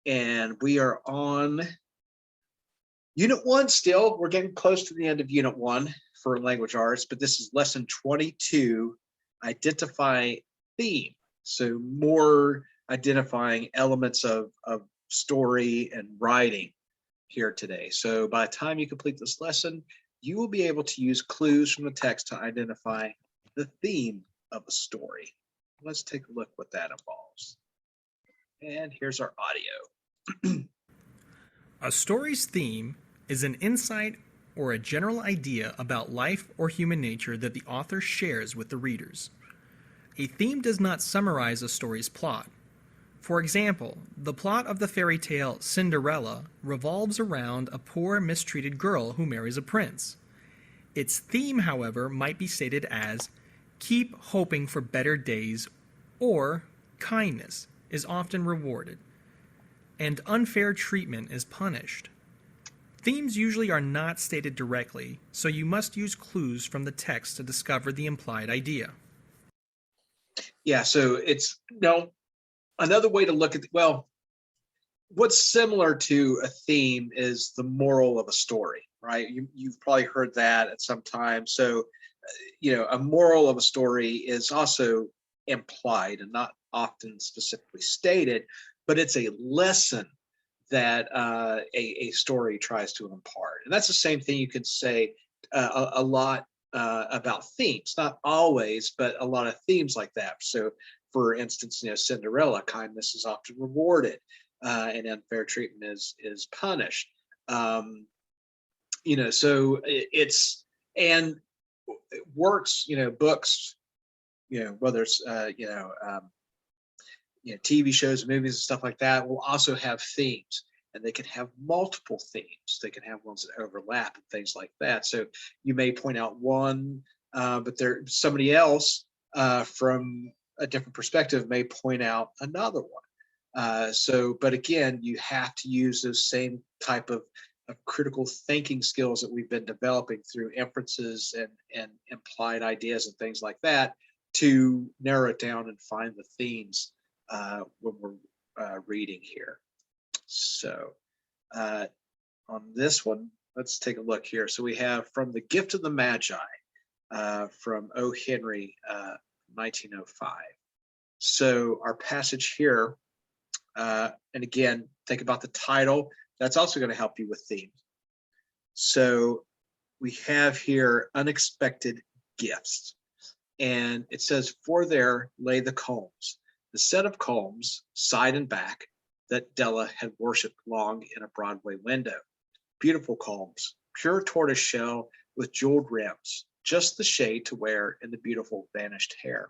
and we are on Unit 1 still. We're getting close to the end of Unit 1 for language arts, but this is lesson 22, identify theme. So more identifying elements of story and writing here today. So by the time you complete this lesson, you will be able to use clues from the text to identify the theme of a story. Let's take a look what that involves. And here's our audio. A story's theme is an insight or a general idea about life or human nature that the author shares with the readers. A theme does not summarize a story's plot. For example, the plot of the fairy tale Cinderella revolves around a poor, mistreated girl who marries a prince. Its theme, however, might be stated as keep hoping for better days, or kindness is often rewarded, and unfair treatment is punished. Themes usually are not stated directly, so you must use clues from the text to discover the implied idea. Yeah, so it's another way to look at, well, what's similar to a theme is the moral of a story, right? You've probably heard that at some time. So, a moral of a story is also implied and not often specifically stated, but it's a lesson that a story tries to impart. And that's the same thing you can say a lot about themes, not always, but a lot of themes like that. So for instance, Cinderella, kindness is often rewarded and unfair treatment is punished. So it's, and works, books, whether it's, TV shows, movies, and stuff like that will also have themes, and they can have multiple themes. They can have ones that overlap and things like that. So you may point out one, but somebody else from a different perspective may point out another one. But again, you have to use those same type of critical thinking skills that we've been developing through inferences and implied ideas and things like that to narrow it down and find the themes when we're reading here. So on this one, let's take a look here. So we have from The Gift of the Magi from O. Henry, 1905. So our passage here, and again, think about the title. That's also going to help you with themes. So we have here unexpected gifts. And it says, for there lay the combs, the set of combs, side and back, that Della had worshipped long in a Broadway window. Beautiful combs, pure tortoise shell with jeweled rims, just the shade to wear in the beautiful vanished hair.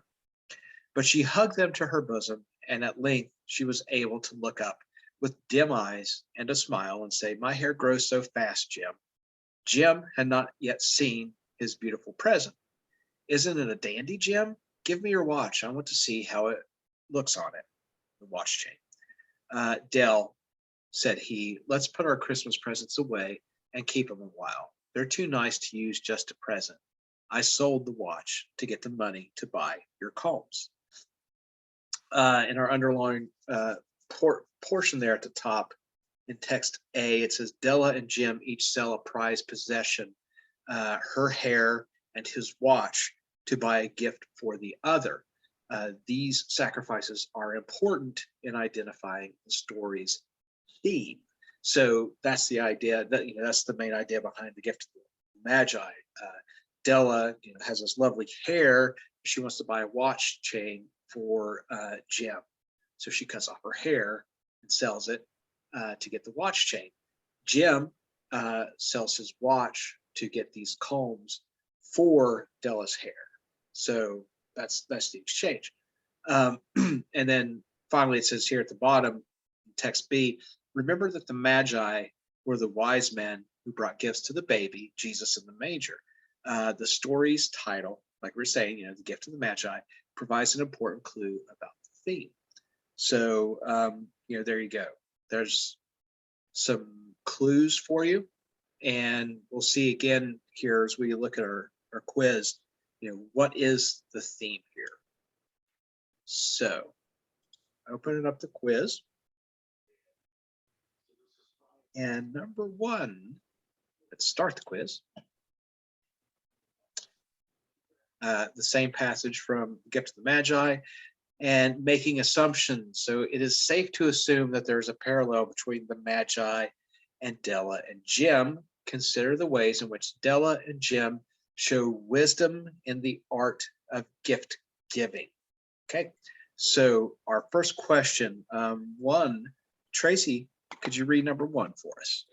But she hugged them to her bosom, and at length she was able to look up with dim eyes and a smile and say, my hair grows so fast, Jim. Jim had not yet seen his beautiful present. Isn't it a dandy, Jim? Give me your watch. I want to see how it looks on it, the watch chain. Dell, said he, let's put our Christmas presents away and keep them a while. They're too nice to use just a present. I sold the watch to get the money to buy your combs. In our underlying portion there at the top in text A, it says Della and Jim each sell a prized possession, her hair and his watch, to buy a gift for the other. These sacrifices are important in identifying the story's theme. So that's the idea that, that's the main idea behind The Gift of the Magi. Della, has this lovely hair. She wants to buy a watch chain for Jim. So she cuts off her hair and sells it to get the watch chain. Jim sells his watch to get these combs for Della's hair. So that's the exchange. And then finally, it says here at the bottom, text B, remember that the Magi were the wise men who brought gifts to the baby, Jesus in the manger. The story's title, like we're saying, The Gift of the Magi, provides an important clue about the theme. So, there you go. There's some clues for you. And we'll see again here as we look at our quiz, what is the theme here? So, opening up the quiz. And number one, let's start the quiz. The same passage from Gift of the Magi, and making assumptions. So it is safe to assume that there's a parallel between the Magi and Della and Jim. Consider the ways in which Della and Jim show wisdom in the art of gift giving. Okay, so our first question, Tracy, could you read number one for us?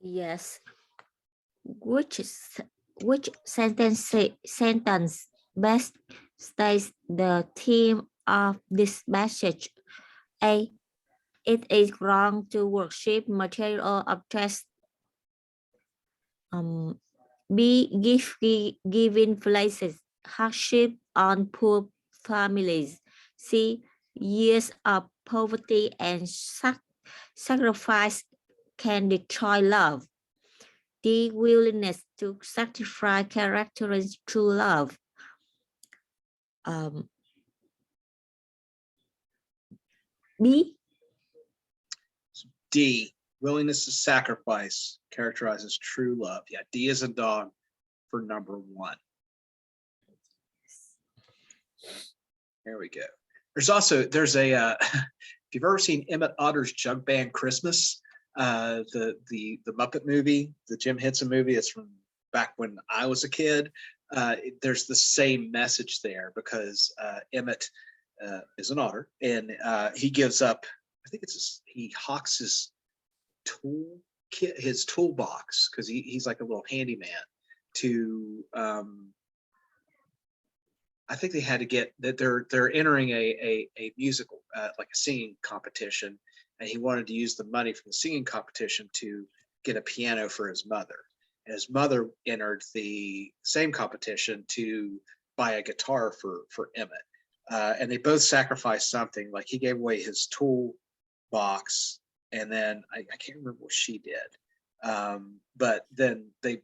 Yes. Which sentence best states the theme of this message? A. It is wrong to worship material objects. B. Giving places hardship on poor families. C. Years of poverty and sacrifice can destroy love. The willingness to sacrifice characterize true love. B. D. Willingness to sacrifice characterizes true love. Yeah, D is a dog for number one. There we go. There's a if you've ever seen Emmett Otter's Jug Band Christmas, the Muppet movie, the Jim Henson movie, it's from back when I was a kid. There's the same message there because Emmett is an otter, and he gives up. I think he hawks his toolbox because he's like a little handyman to. I think they had to get that they're entering a musical like a singing competition, and he wanted to use the money from the singing competition to get a piano for his mother. And his mother entered the same competition to buy a guitar for Emmett. And they both sacrificed something. Like he gave away his tool box, and then I can't remember what she did. But then they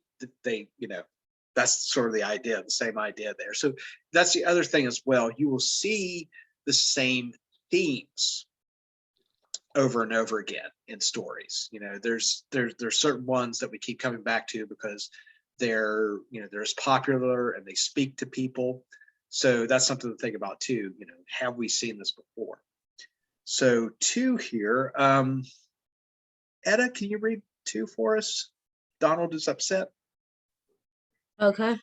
that's sort of the idea, the same idea there. So that's the other thing as well. You will see the same themes over and over again in stories. There's certain ones that we keep coming back to because they're as popular and they speak to people. So that's something to think about too. Have we seen this before? So 2 here. Etta, can you read 2 for us? Donald is upset. Okay.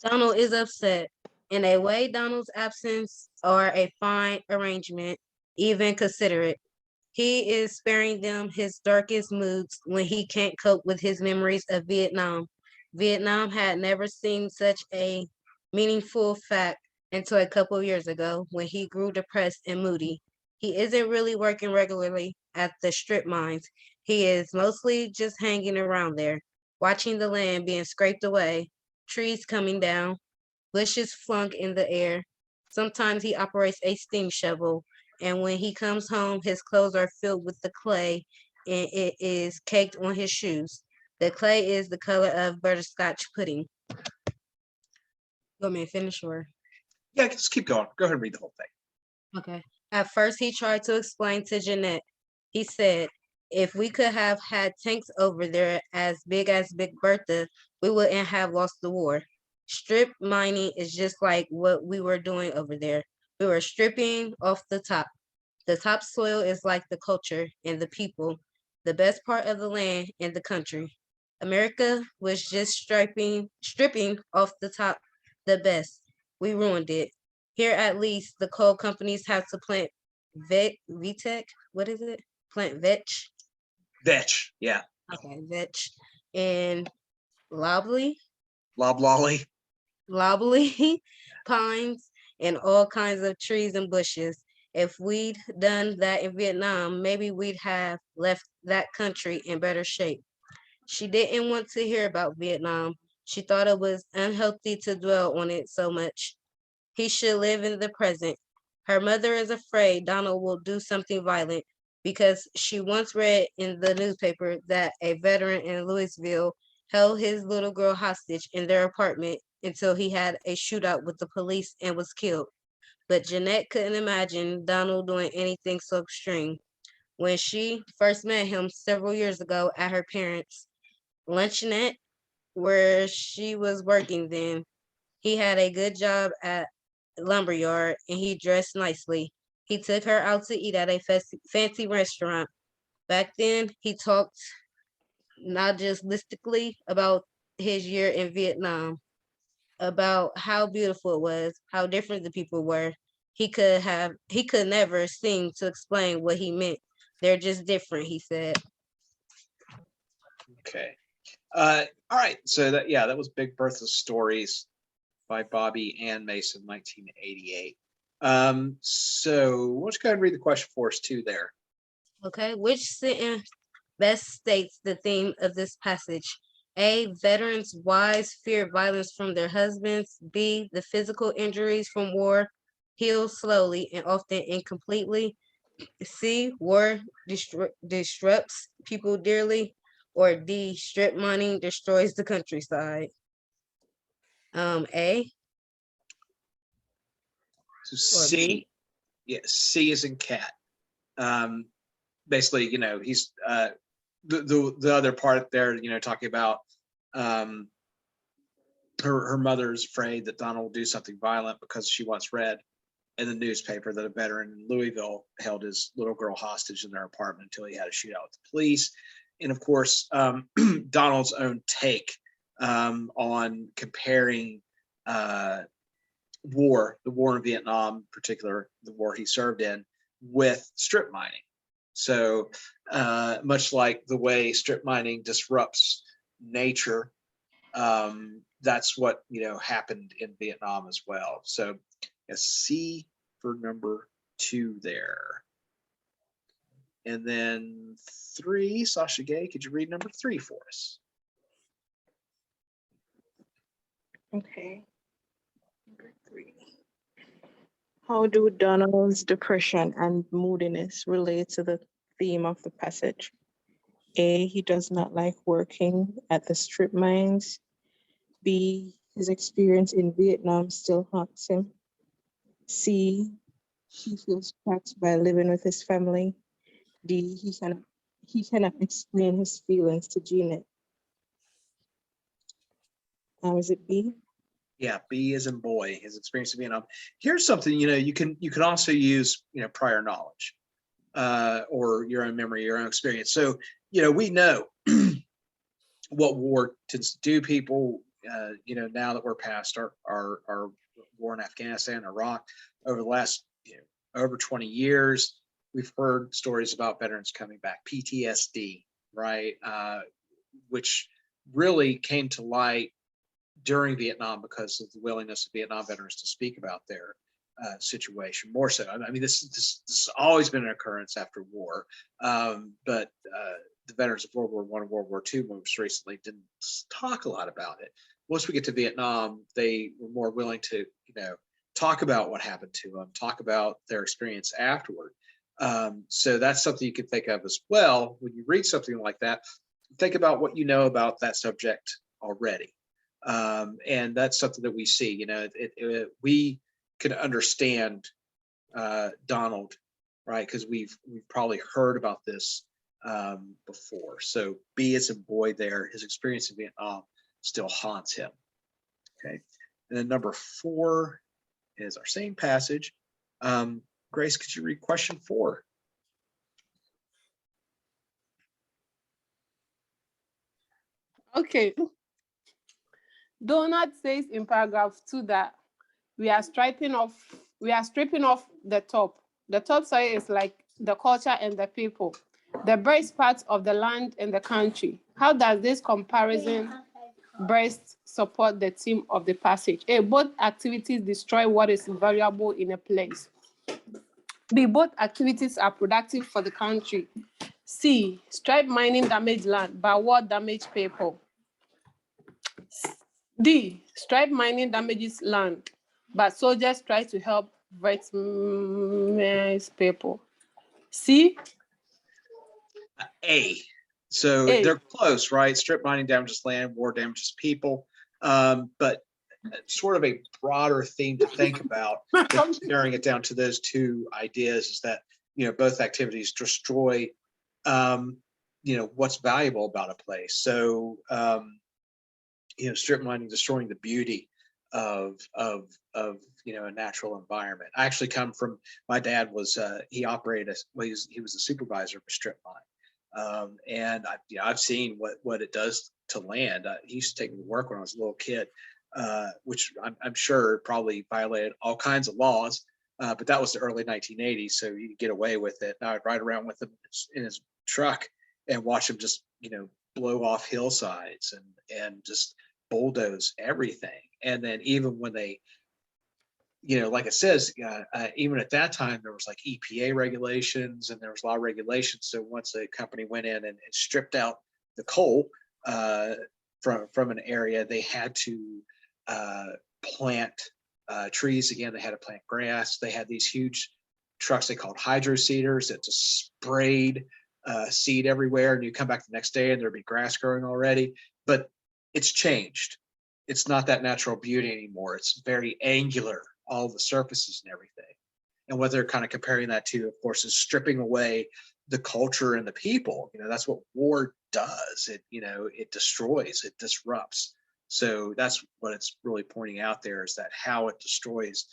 Donald is upset. In a way, Donald's absence are a fine arrangement, even considerate. He is sparing them his darkest moods when he can't cope with his memories of Vietnam. Vietnam had never seemed such a meaningful fact until a couple of years ago when he grew depressed and moody. He isn't really working regularly at the strip mines. He is mostly just hanging around there, watching the land being scraped away, trees coming down, bushes flung in the air. Sometimes he operates a steam shovel, and when he comes home, his clothes are filled with the clay and it is caked on his shoes. The clay is the color of butterscotch pudding. You want me to finish or? Yeah, just keep going. Go ahead and read the whole thing. Okay. At first, he tried to explain to Jeanette. He said, if we could have had tanks over there as Big Bertha, we wouldn't have lost the war. Strip mining is just like what we were doing over there. We were stripping off the top. The topsoil is like the culture and the people, the best part of the land and the country. America was just stripping off the top, the best. We ruined it. Here, at least, the coal companies have to plant VTech. What is it? Plant vetch. Vetch, yeah. Okay, vetch and loblolly Loblolly. pines and all kinds of trees and bushes. If we'd done that in Vietnam, maybe we'd have left that country in better shape. She didn't want to hear about Vietnam. She thought it was unhealthy to dwell on it so much. He should live in the present. Her mother is afraid Donald will do something violent because she once read in the newspaper that a veteran in Louisville held his little girl hostage in their apartment until he had a shootout with the police and was killed. But Jeanette couldn't imagine Donald doing anything so extreme. when she first met him several years ago at her parents' luncheonette where she was working then. He had a good job at lumberyard and he dressed nicely. He took her out to eat at a fancy restaurant. Back then, he talked not just listically about his year in Vietnam, about how beautiful it was, how different the people were. He could never seem to explain what he meant. They're just different, he said. Okay. All right. So that was Big Bertha Stories by Bobby Ann Mason, 1988. So why don't you go ahead and read the question for us too there. Okay, which sentence best states the theme of this passage? A, veterans' wives fear violence from their husbands. B, the physical injuries from war heal slowly and often incompletely. C, war disrupts people dearly. Or D, strip mining destroys the countryside. A So or C, B? yeah, C is in cat. Basically, he's the other part there, talking about her mother's afraid that Donald will do something violent because she once read in the newspaper that a veteran in Louisville held his little girl hostage in their apartment until he had a shootout with the police. And of course, Donald's own take on comparing the war in Vietnam, in particular, the war he served in, with strip mining. So much like the way strip mining disrupts nature, that's what happened in Vietnam as well. So a C for number 2 there. And then 3, Sasha Gay, could you read number 3 for us? Okay. Number 3. How do Donald's depression and moodiness relate to the theme of the passage? A, he does not like working at the strip mines. B, his experience in Vietnam still haunts him. C, he feels trapped by living with his family. D, he cannot explain his feelings to Jeanette. Is it B? Yeah, B is in boy, his experience in Vietnam. Here's something, you can also use, prior knowledge or your own memory, your own experience. So, we know what war tends to do people, now that we're past our war in Afghanistan, Iraq, over the last, over 20 years, we've heard stories about veterans coming back, PTSD, right? Which really came to light during Vietnam because of the willingness of Vietnam veterans to speak about their situation more so. I mean, this has always been an occurrence after war, but the veterans of World War I and World War II most recently didn't talk a lot about it. Once we get to Vietnam, they were more willing to, talk about what happened to them, talk about their experience afterward. So that's something you can think of as well. When you read something like that, think about what you know about that subject already. And that's something that we see, we can understand Donald, right? Because we've probably heard about this before. So B as in boy there, his experience in Vietnam still haunts him. Okay. And then number 4 is our same passage. Grace, could you read question 4? Okay. Donald says in paragraph 2 that we are stripping off the top. The top side is like the culture and the people. The best parts of the land and the country. How does this comparison best support the theme of the passage? A, both activities destroy what is valuable in a place. B, both activities are productive for the country. C, strip mining damage land, but war damage people. D, strip mining damages land, but soldiers try to help Vietnamese people. C? A. So A. they're close, right? Strip mining damages land, war damages people. But sort of a broader theme to think about, but narrowing it down to those 2 ideas is that both activities destroy, what's valuable about a place. So, strip mining, destroying the beauty of a natural environment. I actually come from, my dad was he operated he was a supervisor of a strip mine, and I've seen what it does to land. He used to take me to work when I was a little kid, which I'm sure probably violated all kinds of laws, but that was the early 1980s, so you could get away with it. And I would ride around with him in his truck and watch him just blow off hillsides and just bulldoze everything. And then even when they, like it says, even at that time, there was like EPA regulations and there was a lot of regulations. So once a company went in and stripped out the coal from an area, they had to plant trees again. They had to plant grass. They had these huge trucks they called hydro seeders that just sprayed seed everywhere, and you come back the next day and there'd be grass growing already. But it's changed. It's not that natural beauty anymore. It's very angular, all the surfaces and everything. And what they're kind of comparing that to, of course, is stripping away the culture and the people. That's what war does. It destroys, it disrupts. So that's what it's really pointing out there, is that how it destroys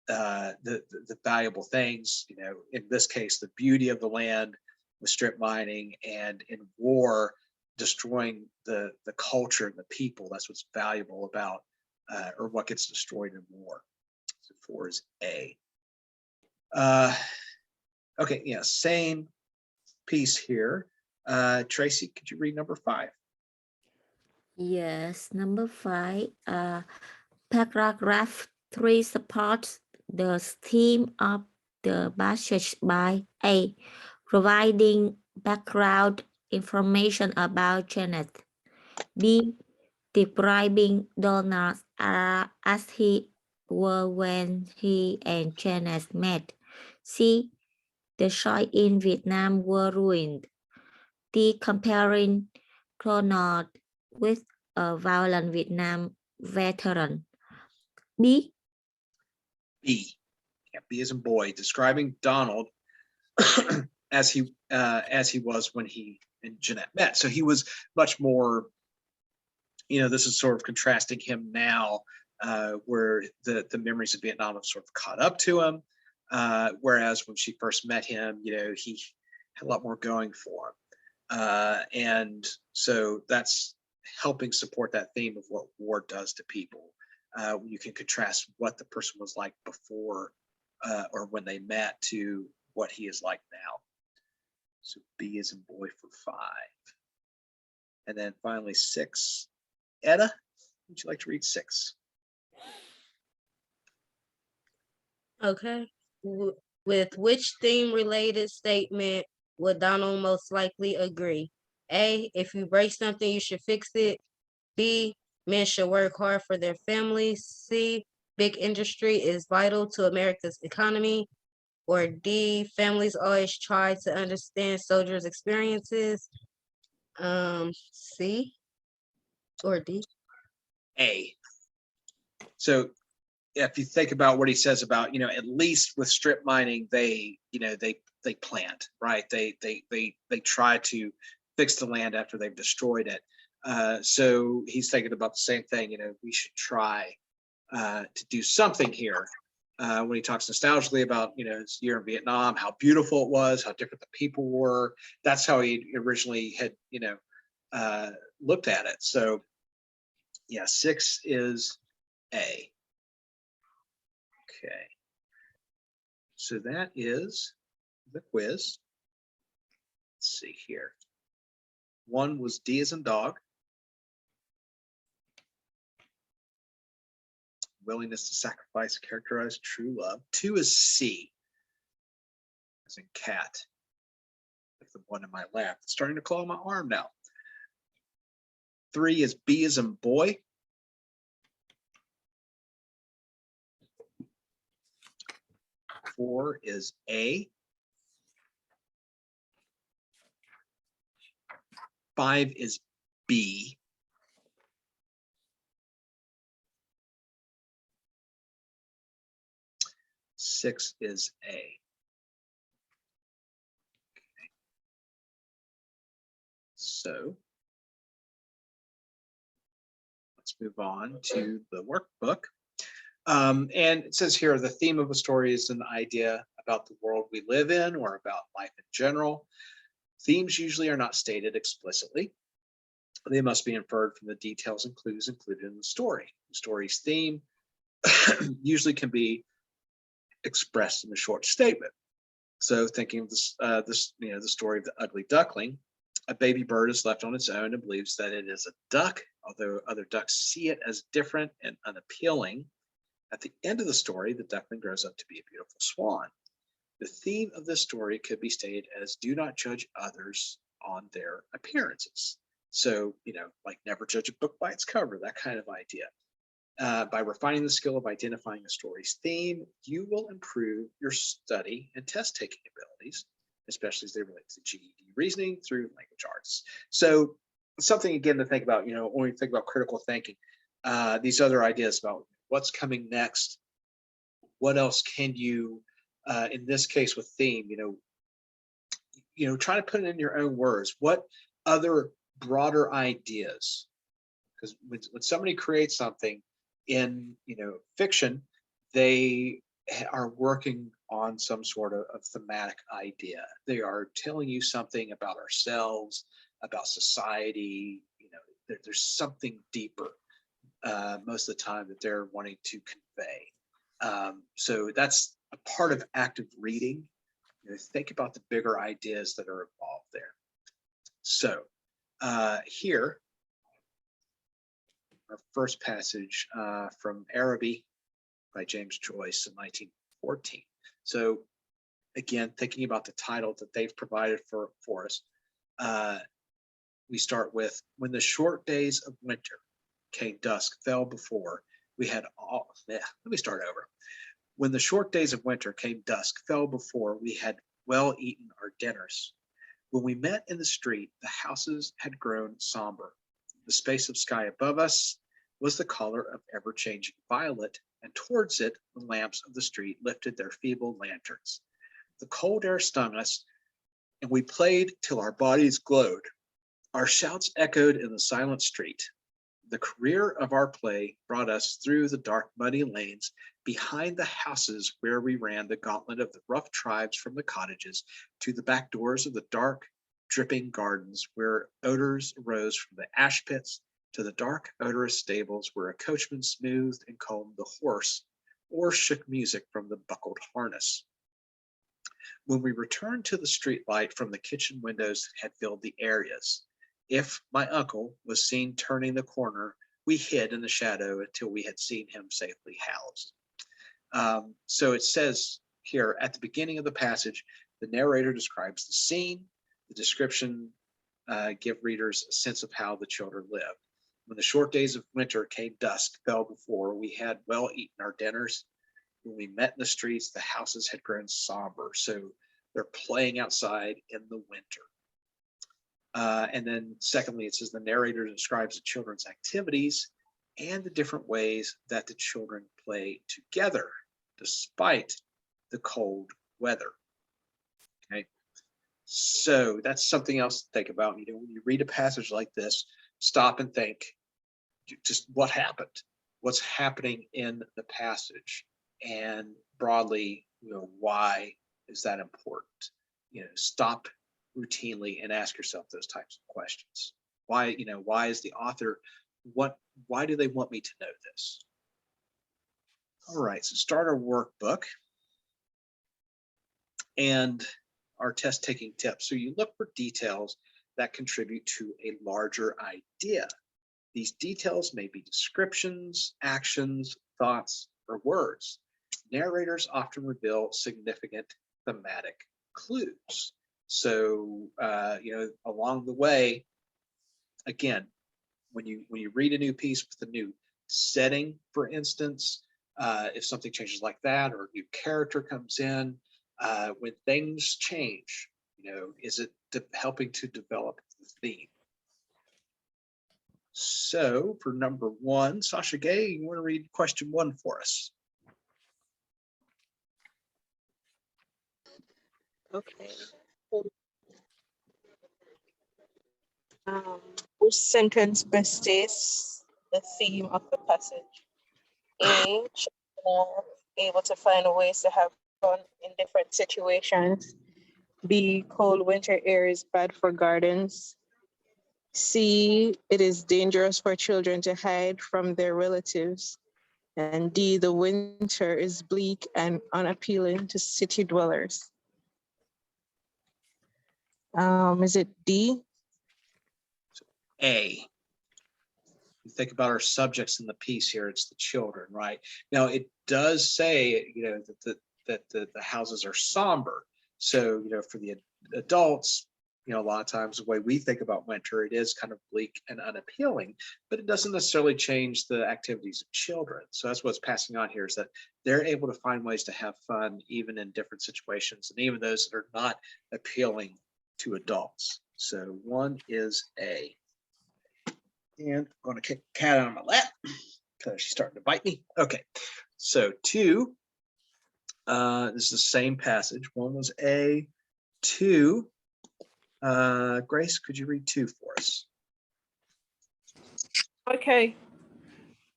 the valuable things, in this case, the beauty of the land with strip mining, and in war, destroying the culture and the people. That's what's valuable about, or what gets destroyed in war. So 4 is A. Okay, yeah, same piece here. Tracy, could you read number 5? Yes, number 5. Paragraph 3 supports the theme of the passage by A, providing background information about Janet. B, describing Donald as he were when he and Janet met. C, the soil in Vietnam were ruined. D, comparing Donald with a violent Vietnam veteran. B. B. Yeah, B as in boy, describing Donald as he was when he and Jeanette met. So he was much more, this is sort of contrasting him now, where the memories of Vietnam have sort of caught up to him. Whereas when she first met him, he had a lot more going for him. And so that's helping support that theme of what war does to people. When you can contrast what the person was like before or when they met to what he is like now. So B is in boy for 5. And then finally 6. Etta, would you like to read 6? Okay. With which theme related statement would Donald most likely agree? A, if you break something, you should fix it. B, men should work hard for their families. C, big industry is vital to America's economy. Or D, families always try to understand soldiers' experiences. C or D? A. So if you think about what he says about, at least with strip mining, they plant, right? They try to fix the land after they've destroyed it. So he's thinking about the same thing. We should try to do something here. When he talks nostalgically about, his year in Vietnam, how beautiful it was, how different the people were. That's how he originally had, looked at it. So yeah, 6 is A. Okay. So that is the quiz. Let's see here. 1 was D as in dog. Willingness to sacrifice, characterize true love. 2 is C as in cat. Like the one in my lap. It's starting to claw my arm now. 3 is B as in boy. 4 is A. 5 is B. 6 is A. So let's move on to the workbook. And it says here, the theme of a story is an idea about the world we live in or about life in general. Themes usually are not stated explicitly. They must be inferred from the details and clues included in the story. The story's theme usually can be expressed in a short statement. So thinking of the story of the ugly duckling, a baby bird is left on its own and believes that it is a duck, although other ducks see it as different and unappealing. At the end of the story, the duckling grows up to be a beautiful swan. The theme of this story could be stated as do not judge others on their appearances. So, like never judge a book by its cover, that kind of idea. By refining the skill of identifying a story's theme, you will improve your study and test taking abilities, especially as they relate to GED reasoning through language arts. So something again to think about, when we think about critical thinking, these other ideas about what's coming next, what else can you, in this case with theme, try to put it in your own words. What other broader ideas? Because when somebody creates something in fiction, they are working on some sort of thematic idea. They are telling you something about ourselves, about society. There's something deeper most of the time that they're wanting to convey. So that's a part of active reading. Think about the bigger ideas that are involved there. So here, our first passage from Araby by James Joyce in 1914. So again, thinking about the title that they've provided for us, we start with, when the short days of winter came, dusk fell before we had all, let me start over. When the short days of winter came, dusk fell before we had well eaten our dinners. When we met in the street, the houses had grown somber. The space of sky above us was the color of ever-changing violet, and towards it the lamps of the street lifted their feeble lanterns. The cold air stung us, and we played till our bodies glowed. Our shouts echoed in the silent street. The career of our play brought us through the dark, muddy lanes behind the houses where we ran the gauntlet of the rough tribes from the cottages to the back doors of the dark, dripping gardens where odors arose from the ash pits, to the dark, odorous stables where a coachman smoothed and combed the horse or shook music from the buckled harness. When we returned to the street light from the kitchen windows that had filled the areas, if my uncle was seen turning the corner, we hid in the shadow until we had seen him safely housed. So it says here at the beginning of the passage, the narrator describes the scene. The description give readers a sense of how the children lived. When the short days of winter came, dusk fell before we had well eaten our dinners. When we met in the streets, the houses had grown somber. So they're playing outside in the winter. And then secondly, it says the narrator describes the children's activities and the different ways that the children play together despite the cold weather. Okay, so that's something else to think about. When you read a passage like this, stop and think just what happened, what's happening in the passage, and broadly, why is that important? Stop routinely and ask yourself those types of questions. Why is the author, why do they want me to know this? All right, so start our workbook and our test taking tips. So you look for details that contribute to a larger idea. These details may be descriptions, actions, thoughts, or words. Narrators often reveal significant thematic clues. So, along the way, again, when you read a new piece with a new setting, for instance, if something changes like that, or a new character comes in, when things change, is it helping to develop the theme? So for number one, Sasha Gay, you want to read question 1 for us? Okay. Which sentence best states the theme of the passage? A, children are able to find ways to have fun in different situations. B, cold winter air is bad for gardens. C, it is dangerous for children to hide from their relatives. And D, the winter is bleak and unappealing to city dwellers. Is it D? A. You think about our subjects in the piece here, it's the children, right? Now, it does say, that the houses are somber. So, for the adults, a lot of times the way we think about winter, it is kind of bleak and unappealing, but it doesn't necessarily change the activities of children. So that's what's passing on here, is that they're able to find ways to have fun even in different situations, and even those that are not appealing to adults. So one is A. And I'm going to kick the cat out of my lap because she's starting to bite me. Okay, so 2, this is the same passage. 1 was A, 2. Grace, could you read 2 for us? Okay.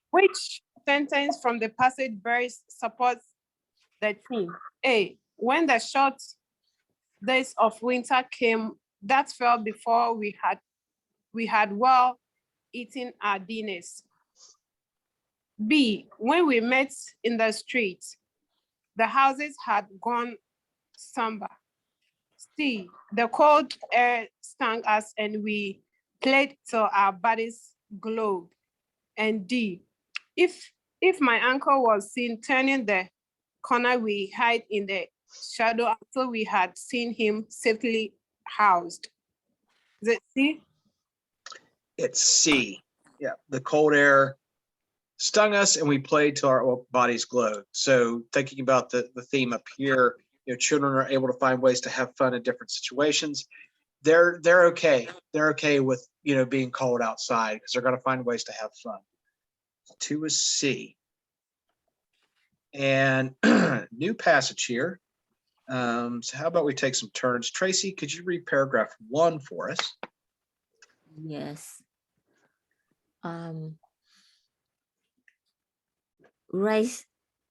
Which sentence from the passage verse supports the theme? A, when the short days of winter came, that fell before we had well eaten our dinners. B, when we met in the street, the houses had gone somber. C, the cold air stung us and we played till our bodies glowed. And D, if my uncle was seen turning the corner, we hide in the shadow until we had seen him safely housed. Is it C? It's C. Yeah, the cold air stung us and we played till our bodies glowed. So thinking about the theme up here, children are able to find ways to have fun in different situations. They're okay. They're okay with, being cold outside because they're going to find ways to have fun. 2 is C. And new passage here. So how about we take some turns? Tracy, could you read paragraph 1 for us? Yes. Race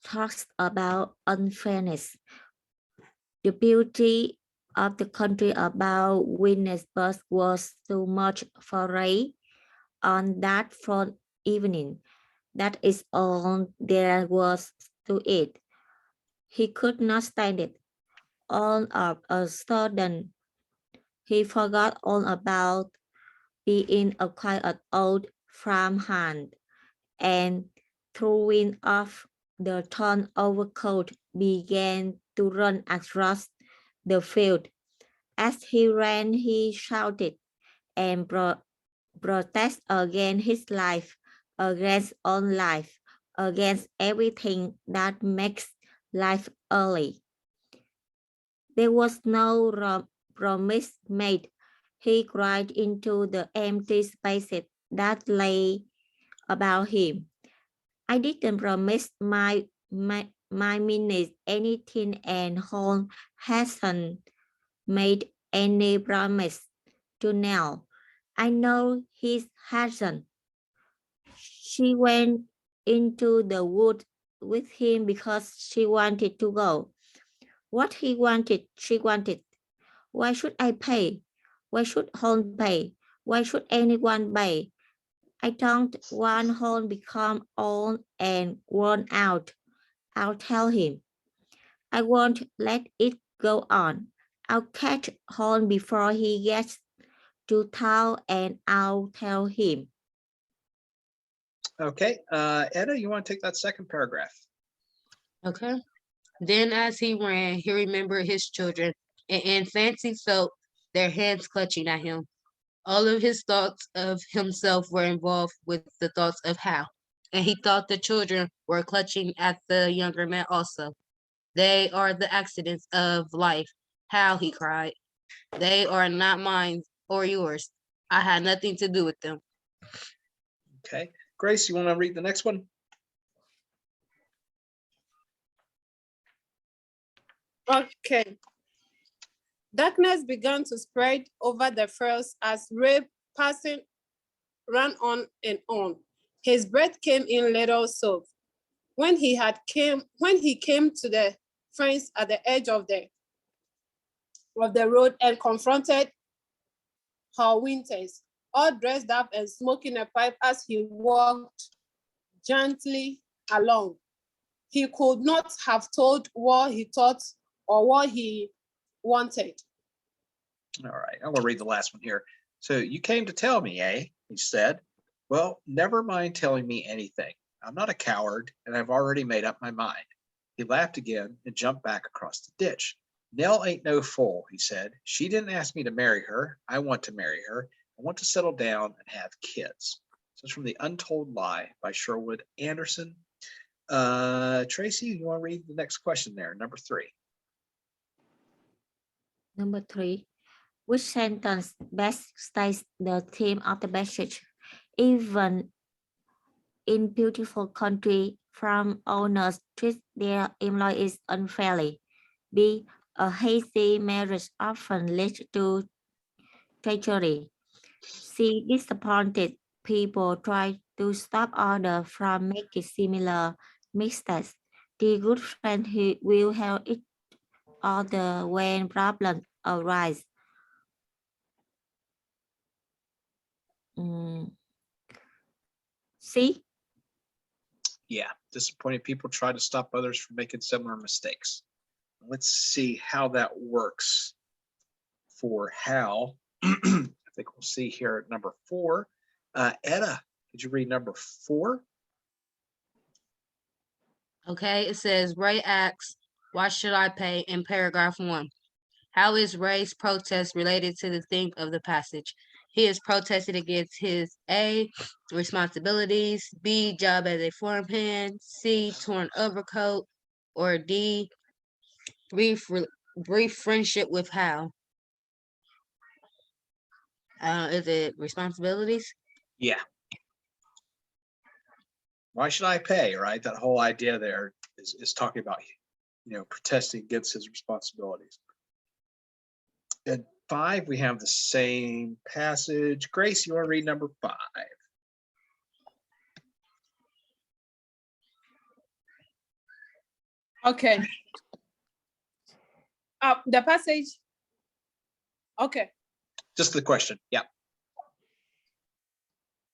talks about unfairness, the beauty of the country about witness, but was too much for Ray on that front evening. That is all there was to it. He could not stand it. All of a sudden, he forgot all about being a quiet old farmhand, and throwing off the torn overcoat, began to run across the field. As he ran, he shouted and protested against his life, against own life, against everything that makes life early. There was no promise made. He cried into the empty spaces that lay about him. I didn't promise my minutes anything, and Holmes hasn't made any promise to Nell. I know he hasn't. She went into the wood with him because she wanted to go. What he wanted, she wanted. Why should I pay? Why should Holmes pay? Why should anyone pay? I don't want Holmes become old and worn out. I'll tell him. I won't let it go on. I'll catch Holmes before he gets to town, and I'll tell him. Okay, Edda, you want to take that second paragraph? Okay. Then as he ran, he remembered his children, and Fancy felt their hands clutching at him. All of his thoughts of himself were involved with the thoughts of Hal, and he thought the children were clutching at the younger man also. They are the accidents of life. Hal, he cried. They are not mine or yours. I had nothing to do with them. Okay, Grace, you want to read the next one? Okay. Darkness began to spread over the fields as Ray passing ran on and on. His breath came in little sobs. When he came to the fence at the edge of the road and confronted her Winters, all dressed up and smoking a pipe as he walked gently along. He could not have told what he thought or what he wanted. All right, I'm gonna read the last one here. So you came to tell me, eh? He said. Well, never mind telling me anything. I'm not a coward, and I've already made up my mind. He laughed again and jumped back across the ditch. Nell ain't no fool, he said. She didn't ask me to marry her. I want to marry her. I want to settle down and have kids. So it's from The Untold Lie by Sherwood Anderson. Tracy, you want to read the next question there, number 3? Number 3. Which sentence best states the theme of the passage? Even in beautiful country, farm owners treat their employees unfairly. B. A hasty marriage often leads to treachery. C. Disappointed people try to stop others from making similar mistakes. D. Good friends who will help each other when problems arise. C. Yeah, disappointed people try to stop others from making similar mistakes. Let's see how that works for Hal. I think we'll see here at number 4. Etta, did you read number 4? Okay, it says Ray asks, why should I pay in paragraph 1? How is Ray's protest related to the theme of the passage? He is protested against his A, responsibilities, B, job as a farmhand, C, torn overcoat, or D, brief friendship with Hal. Is it responsibilities? Yeah. Why should I pay, right? That whole idea there is talking about, protesting against his responsibilities. At 5, we have the same passage. Grace, you want to read number 5? Okay. The passage. Okay. Just the question. Yeah.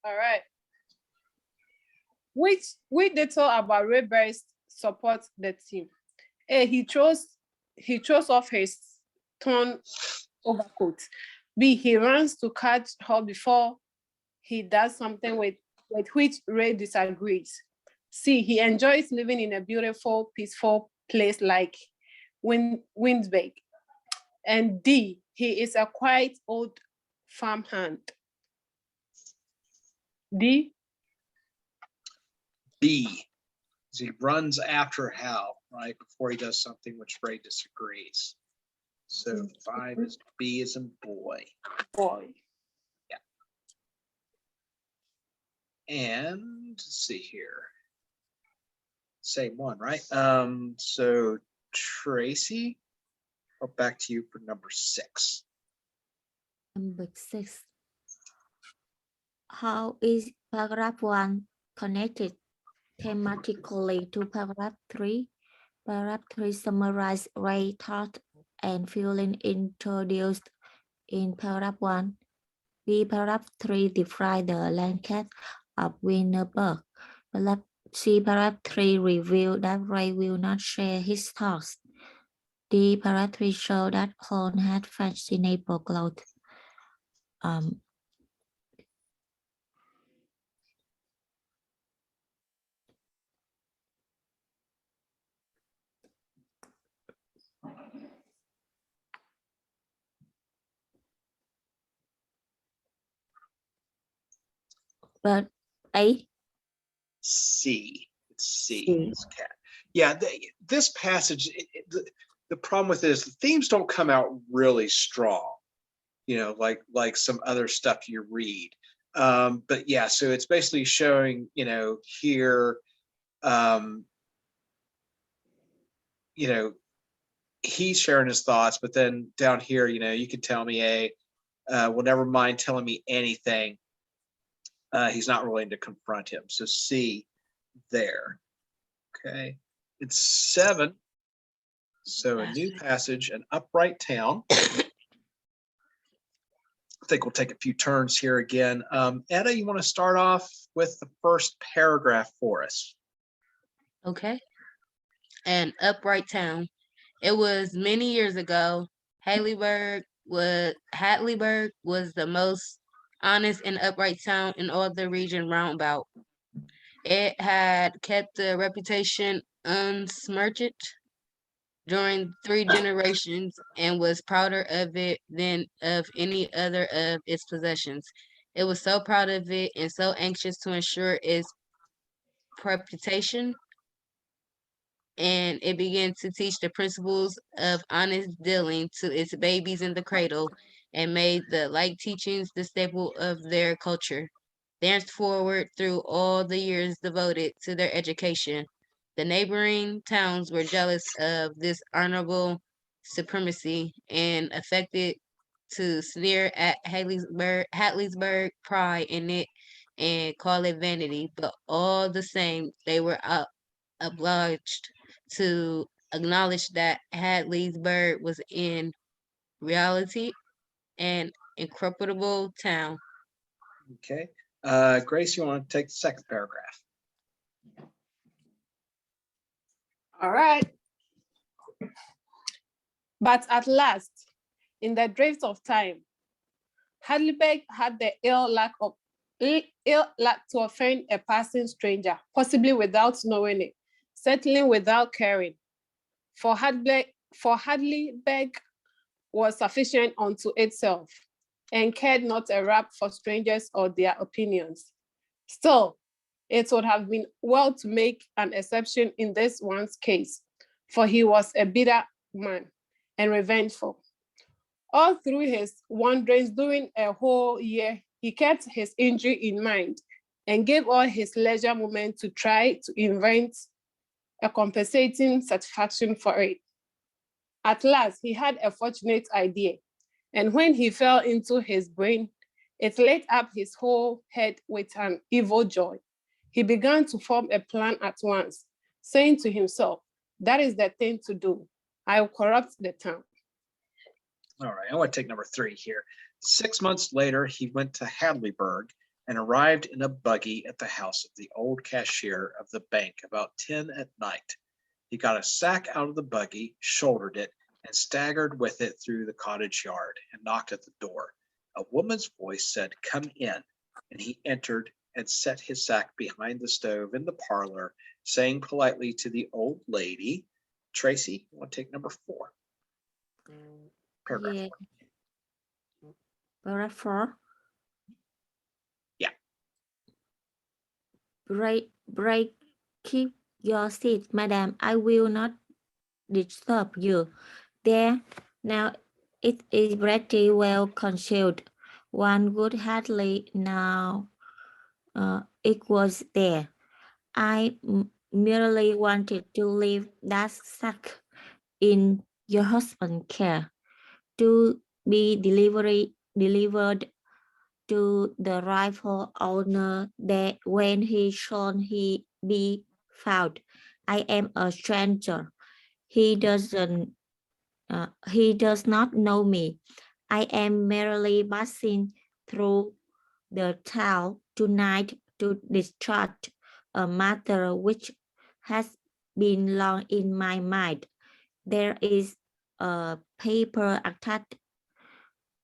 All right. Which detail about Ray Bryce supports the team? A. He throws off his torn overcoat. B. He runs to catch her before he does something with which Ray disagrees. C. He enjoys living in a beautiful, peaceful place like Winsbeck. And D. He is a quiet old farmhand. D. B. He runs after Hal, right, before he does something which Ray disagrees. So 5 is B as in boy. Boy. Yeah. And let's see here. Same one, right? So Tracy, back to you for number 6. Number 6. How is paragraph 1 connected thematically to paragraph 3? Paragraph 3 summarizes Ray's thought and feeling introduced in paragraph 1. B. Paragraph 3 defines the landscape of Winterberg. Paragraph 3 reveals that Ray will not share his thoughts. D. Paragraph 3 shows that Holmes had fashionable clothes. But A. C. It's C. C. It's cat. Yeah, this passage, the problem with it is the themes don't come out really strong, like some other stuff you read. But yeah, so it's basically showing, here, he's sharing his thoughts, but then down here, you can tell me will never mind telling me anything. He's not willing to confront him. So C there. Okay. It's 7. So a new passage, an upright town. I think we'll take a few turns here again. Etta, you want to start off with the first paragraph for us? Okay. An upright town. It was many years ago. Hatleyburg was the most honest and upright town in all the region round about. It had kept the reputation unsmirched during 3 generations and was prouder of it than of any other of its possessions. It was so proud of it and so anxious to ensure its reputation, and it began to teach the principles of honest dealing to its babies in the cradle and made the like teachings the staple of their culture. Thenceforward, through all the years devoted to their education, the neighboring towns were jealous of this honorable supremacy and affected to sneer at Hatleysburg pride in it and call it vanity, but all the same, they were obliged to acknowledge that Hadleysburg was in reality an incorruptible town. Okay. Grace, you want to take the second paragraph? All right. But at last, in the drift of time, Hadleyburg had the ill luck to offend a passing stranger, possibly without knowing it, certainly without caring. For Hadleyburg was sufficient unto itself and cared not a rap for strangers or their opinions. Still, it would have been well to make an exception in this one's case, for he was a bitter man and revengeful. All through his wanderings during a whole year, he kept his injury in mind and gave all his leisure moment to try to invent a compensating satisfaction for it. At last, he had a fortunate idea, and when he fell into his brain, it lit up his whole head with an evil joy. He began to form a plan at once, saying to himself, "That is the thing to do. I will corrupt the town." All right, I want to take number 3 here. 6 months later, he went to Hadleyburg and arrived in a buggy at the house of the old cashier of the bank about 10 at night. He got a sack out of the buggy, shouldered it, and staggered with it through the cottage yard and knocked at the door. A woman's voice said, "Come in," and he entered and set his sack behind the stove in the parlor, saying politely to the old lady, Tracy, you want to take number 4? Paragraph Yeah. 4. Paragraph 4. Yeah. Keep your seat, madam. I will not disturb you. There, now it is pretty well concealed. One would hardly know it was there. I merely wanted to leave that sack in your husband's care, to be delivered to the rightful owner that when he should he be found. I am a stranger. He does not know me. I am merely passing through the town tonight to discharge a matter which has been long in my mind. There is a paper attached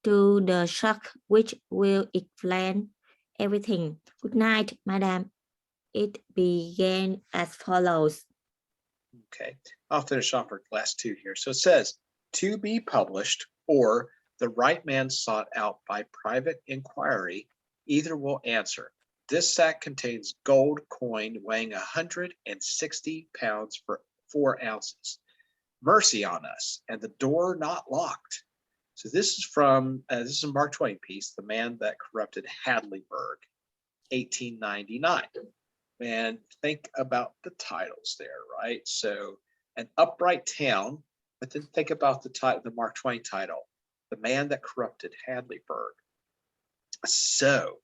to the sack which will explain everything. Good night, madam. It began as follows. Okay, I'll finish off our last 2 here. So it says, to be published or the right man sought out by private inquiry, either will answer. This sack contains gold coin weighing 160 pounds for 4 ounces. Mercy on us, and the door not locked. So this is from, this is a Mark Twain piece, The Man That Corrupted Hadleyburg, 1899. And think about the titles there, right? So an upright town, but then think about the Mark Twain title, the man that corrupted Hadleyburg. So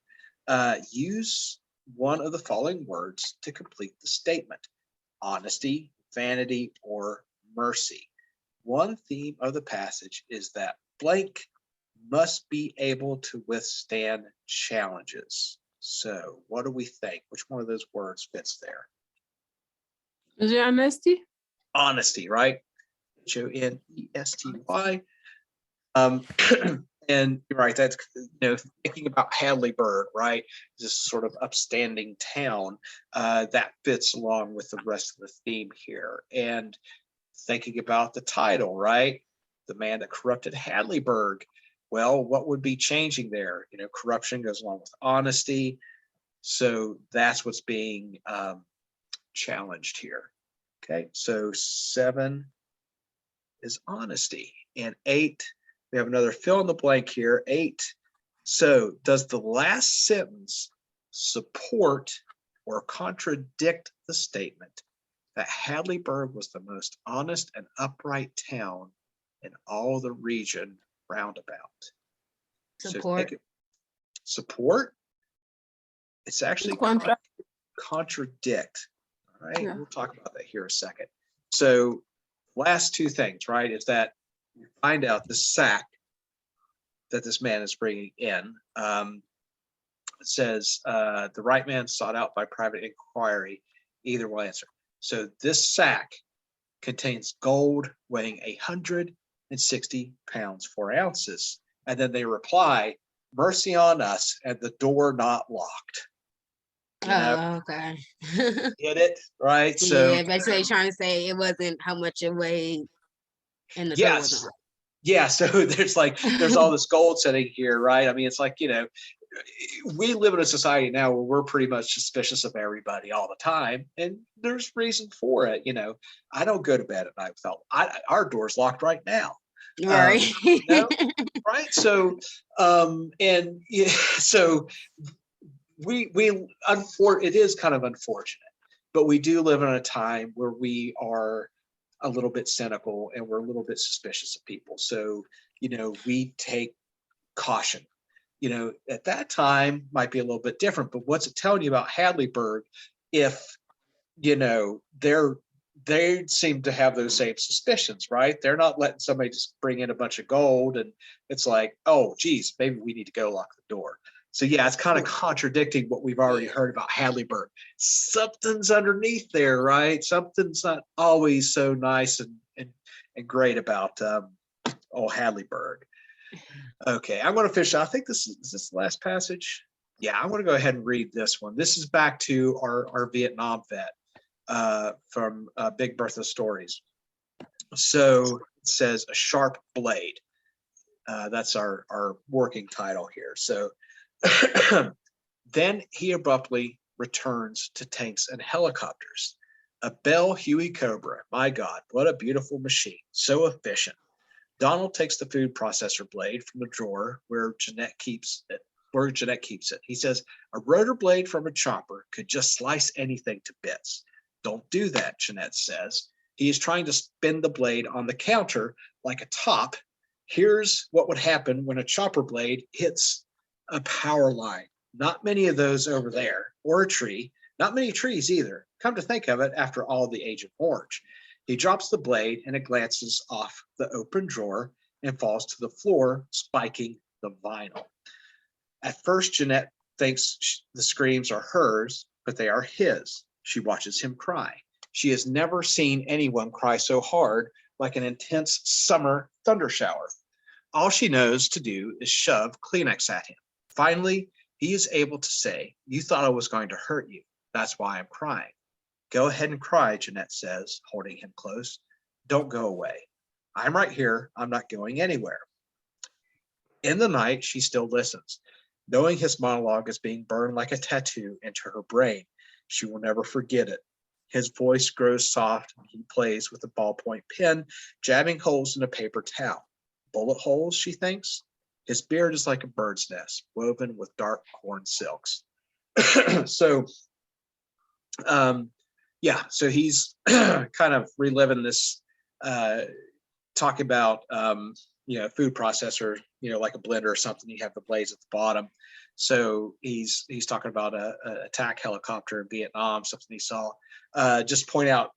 use one of the following words to complete the statement: honesty, vanity, or mercy. One theme of the passage is that blank must be able to withstand challenges. So what do we think? Which one of those words fits there? Is it honesty? Honesty, right? Honesty. And you're right, that's, thinking about Hadleyburg, right? This sort of upstanding town that fits along with the rest of the theme here. And thinking about the title, right? The man that corrupted Hadleyburg. Well, what would be changing there? Corruption goes along with honesty. So that's what's being challenged here. Okay, so 7 is honesty, and 8, we have another fill in the blank here, 8. So does the last sentence support or contradict the statement that Hadleyburg was the most honest and upright town in all the region roundabout? Support. Support? It's actually contradict. All right, Yeah. we'll talk about that here in a second. So last 2 things, right, is that you find out the sack that this man is bringing in. It says the right man sought out by private inquiry, either will answer. So this sack contains gold weighing 160 pounds 4 ounces. And then they reply, mercy on us, and the door not locked. Oh, okay. Get it? Right? So Yeah, basically trying to say it wasn't how much it weighed and the door yes. wasn't. Yeah, so there's all this gold sitting here, right? I mean, it's like, we live in a society now where we're pretty much suspicious of everybody all the time, and there's reason for it. I don't go to bed at night without our door's locked right now. Right. Right? So and yeah, so it is kind of unfortunate, but we do live in a time where we are a little bit cynical and we're a little bit suspicious of people. So, we take caution. At that time might be a little bit different, but what's it telling you about Hadleyburg if, they seem to have those same suspicions, right? They're not letting somebody just bring in a bunch of gold and it's like, oh, geez, maybe we need to go lock the door. So yeah, it's kind of contradicting what we've already heard about Hadleyburg. Something's underneath there, right? Something's not always so nice and great about old Hadleyburg. Okay, I'm going to finish. I think is this the last passage? Yeah, I'm going to go ahead and read this one. This is back to our Vietnam vet from Big Bertha Stories. So it says a sharp blade. That's our working title here. So then he abruptly returns to tanks and helicopters. A Bell Huey Cobra. My God, what a beautiful machine. So efficient. Donald takes the food processor blade from the drawer where Jeanette keeps it. He says, a rotor blade from a chopper could just slice anything to bits. Don't do that, Jeanette says. He is trying to spin the blade on the counter like a top. Here's what would happen when a chopper blade hits a power line. Not many of those over there, or a tree. Not many trees either. Come to think of it, after all, the Agent Orange. He drops the blade and it glances off the open drawer and falls to the floor, spiking the vinyl. At first, Jeanette thinks the screams are hers, but they are his. She watches him cry. She has never seen anyone cry so hard, like an intense summer thunder shower. All she knows to do is shove Kleenex at him. Finally, he is able to say, you thought I was going to hurt you. That's why I'm crying. Go ahead and cry, Jeanette says, holding him close. Don't go away. I'm right here. I'm not going anywhere. In the night, she still listens, knowing his monologue is being burned like a tattoo into her brain. She will never forget it. His voice grows soft and he plays with a ballpoint pen, jabbing holes in a paper towel. Bullet holes, she thinks. His beard is like a bird's nest, woven with dark corn silks. So he's kind of reliving this talking about food processor, like a blender or something. You have the blades at the bottom. So he's talking about a attack helicopter in Vietnam, something he saw. Just point out,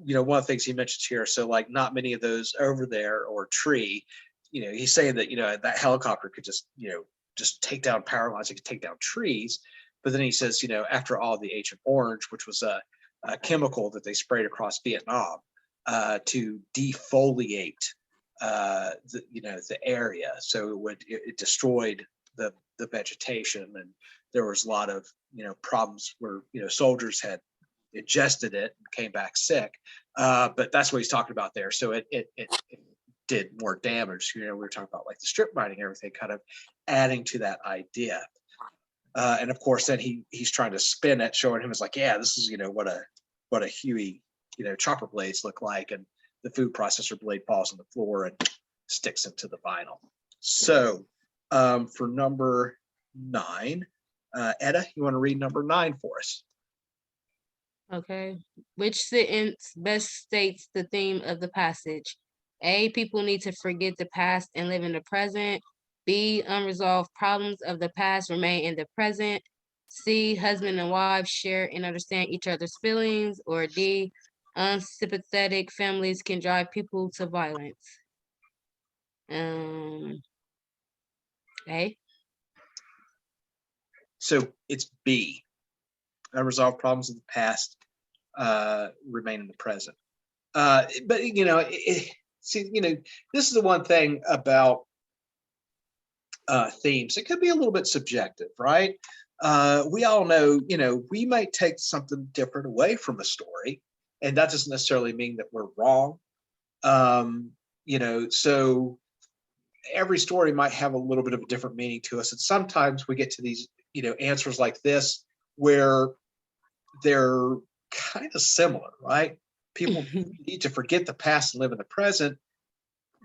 one of the things he mentions here. So like not many of those over there or tree. He's saying that that helicopter could just take down power lines. It could take down trees. But then he says, after all, the Agent Orange, which was a chemical that they sprayed across Vietnam to defoliate the area, so it destroyed the vegetation, and there was a lot of problems where soldiers had ingested it and came back sick. But that's what he's talking about there. So it did more damage. We were talking about like the strip mining, everything, kind of adding to that idea. And of course, then he's trying to spin it, showing him as like, yeah, this is what a Huey chopper blades look like, and the food processor blade falls on the floor and sticks into the vinyl. So for number 9, Etta, you want to read number 9 for us? Okay. Which sentence best states the theme of the passage? A, people need to forget the past and live in the present. B, unresolved problems of the past remain in the present. C, husband and wife share and understand each other's feelings. Or D, unsympathetic families can drive people to violence. A. So it's B. Unresolved problems of the past remain in the present. But this is the one thing about themes. It could be a little bit subjective, right? We all know, we might take something different away from a story, and that doesn't necessarily mean that we're wrong. So every story might have a little bit of a different meaning to us. And sometimes we get to these, answers like this where they're kind of similar, right? People need to forget the past and live in the present.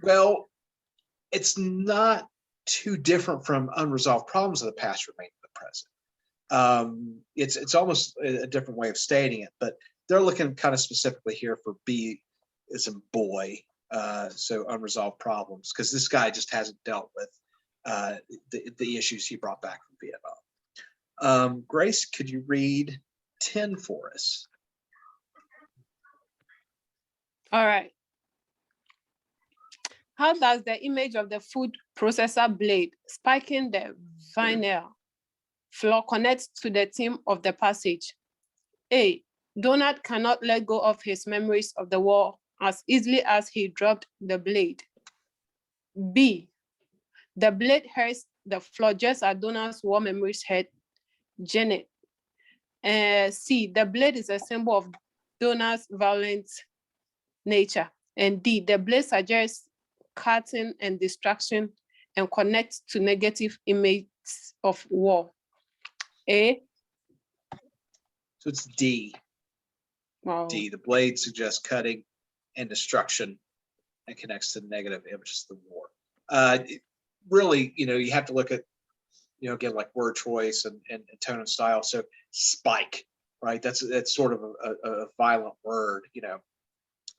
Well, it's not too different from unresolved problems of the past remain in the present. It's almost a different way of stating it, but they're looking kind of specifically here for B as in boy. So unresolved problems, because this guy just hasn't dealt with the issues he brought back from Vietnam. Grace, could you read 10 for us? All right. How does the image of the food processor blade spiking the vinyl floor connect to the theme of the passage? A, Donald cannot let go of his memories of the war as easily as he dropped the blade. B, the blade hurts the floor just as Donald's war memories hurt Janet. C, the blade is a symbol of Donald's violent nature. And D, the blade suggests cutting and destruction and connects to negative images of war. A. So it's D. Wow. D, the blade suggests cutting and destruction and connects to negative images of the war. Really, you have to look at, again, like word choice and tone and style. So spike, right? That's sort of a violent word,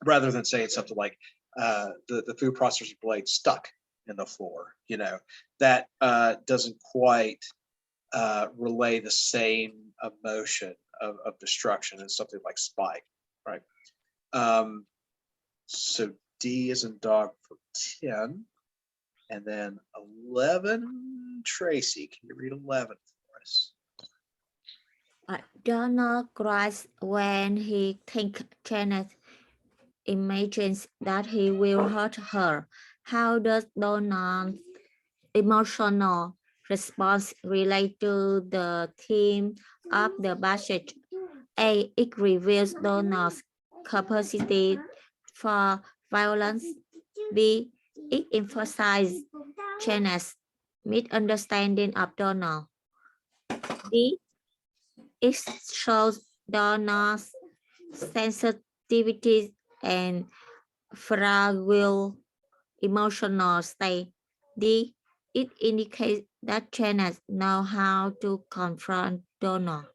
rather than saying something like the food processor blade stuck in the floor, that doesn't quite relay the same emotion of destruction as something like spike, right? So D is in dog for 10. And then 11, Tracy, can you read 11 for us? Donald cries when he thinks Janet imagines that he will hurt her. How does Donald's emotional response relate to the theme of the passage? A, it reveals Donald's capacity for violence. B, it emphasizes Janet's misunderstanding of Donald. D, it shows Donald's sensitivity and fragile emotional state. D, it indicates that Janet knows how to confront Donald.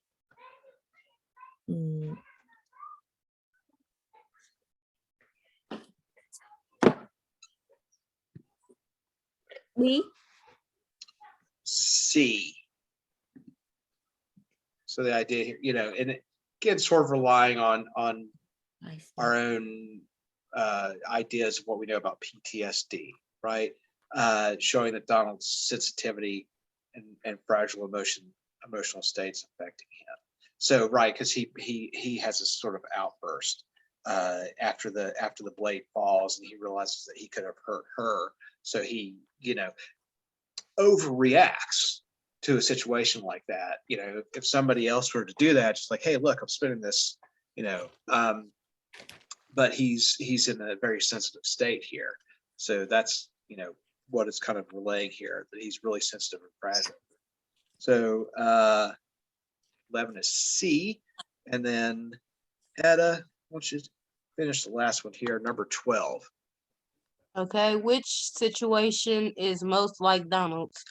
B. C. So the idea here, and again, sort of relying on I see. our own ideas of what we know about PTSD, right? Showing that Donald's sensitivity and fragile emotional states affecting him. So right, because he has a sort of outburst after the blade falls, and he realizes that he could have hurt her. So he, overreacts to a situation like that. If somebody else were to do that, just like, hey, look, I'm spending this, but he's in a very sensitive state here. So that's, what it's kind of relaying here, that he's really sensitive and fragile. So 11 is C. And then Hedda, why don't you finish the last one here, number 12. Okay, which situation is most like Donald's?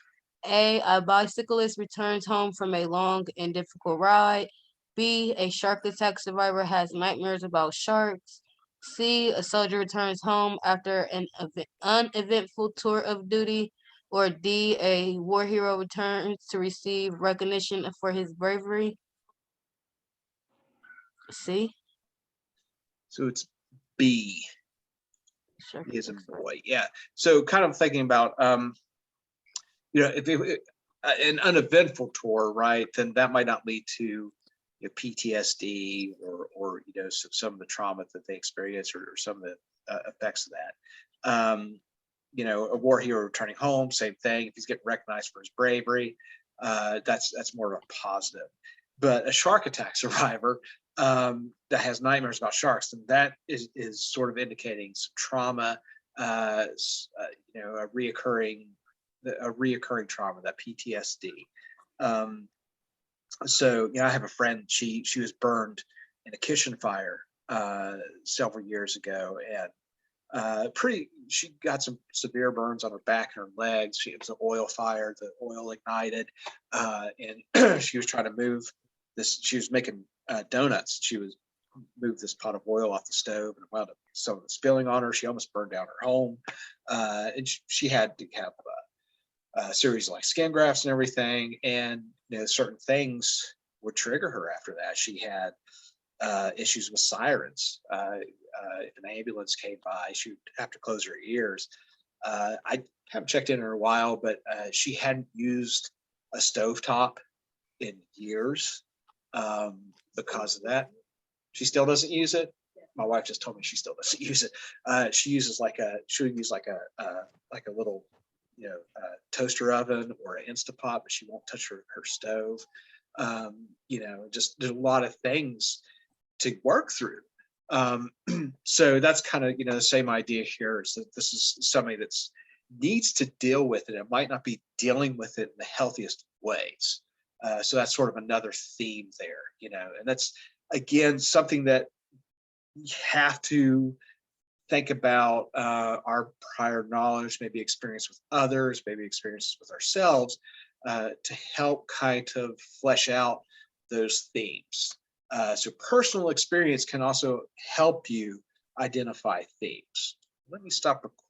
A bicyclist returns home from a long and difficult ride. B, a shark attack survivor has nightmares about sharks. C, a soldier returns home after an uneventful tour of duty. Or D, a war hero returns to receive recognition for his bravery. C. So it's B. Shark He is a attack boy. Yeah. So kind of thinking about, if an uneventful tour, right, then that might not lead to PTSD or some of the trauma that they experience or some of the effects of that. A war hero returning home, same thing. If he's getting recognized for his bravery, that's more of a positive. But a shark attack survivor that has nightmares about sharks, then that is sort of indicating some trauma, a reoccurring trauma, that PTSD. So I have a friend. She was burned in a kitchen fire several years ago, and she got some severe burns on her back and her legs. It was an oil fire. The oil ignited, and she was trying to move this. She was making donuts. She was moved this pot of oil off the stove, and wound up some of it spilling on her. She almost burned down her home, and she had to have a series of like skin grafts and everything. And certain things would trigger her after that. She had issues with sirens. If an ambulance came by, she would have to close her ears. I haven't checked in a while, but she hadn't used a stovetop in years because of that. She still doesn't use it. My wife just told me she still doesn't use it. She uses she'll use like a little toaster oven or an Instapot, but she won't touch her stove. Just there's a lot of things to work through. So that's kind of the same idea here, is that this is somebody that's needs to deal with it. It might not be dealing with it in the healthiest ways. So that's sort of another theme there, and that's again something that you have to think about our prior knowledge, maybe experience with others, maybe experiences with ourselves, to help kind of flesh out those themes. So personal experience can also help you identify themes. Let me stop recording.